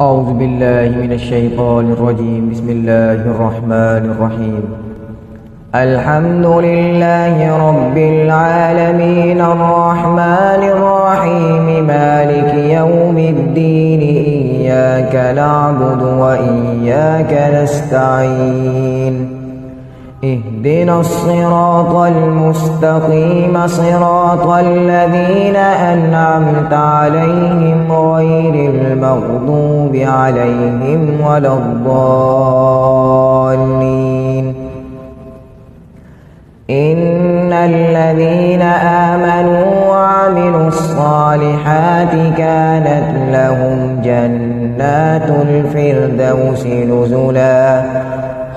أعوذ بالله من الشيطان الرجيم. بسم الله الرحمن الرحيم. الحمد لله رب العالمين الرحمن الرحيم مالك يوم الدين إياك نعبد وإياك نستعين اهدنا الصراط المستقيم صراط الذين أنعمت عليهم غير المغضوب عليهم ولا الضالين. إن الذين آمنوا وعملوا الصالحات كانت لهم جنات الفردوس نزلا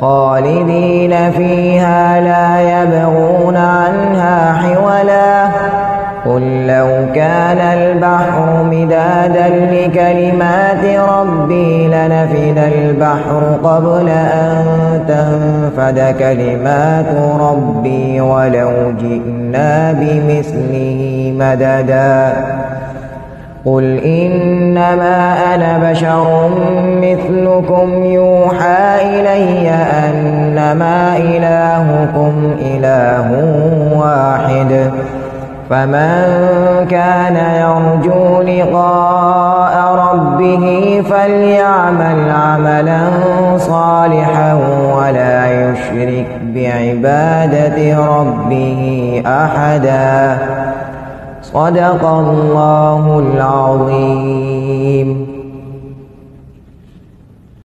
خالدين فيها لا يبغون عنها حولا. قل لو كان البحر مدادا لكلمات ربي لنفد البحر قبل أن تنفد كلمات ربي ولو جئنا بمثله مددا. قل إنما أنا بشر مثلكم يوحى إلي أنما إلهكم إله واحد. فمن كان يرجو لقاء ربه فليعمل عملا صالحا ولا يشرك بعبادة ربه أحدا. صدق الله العظيم.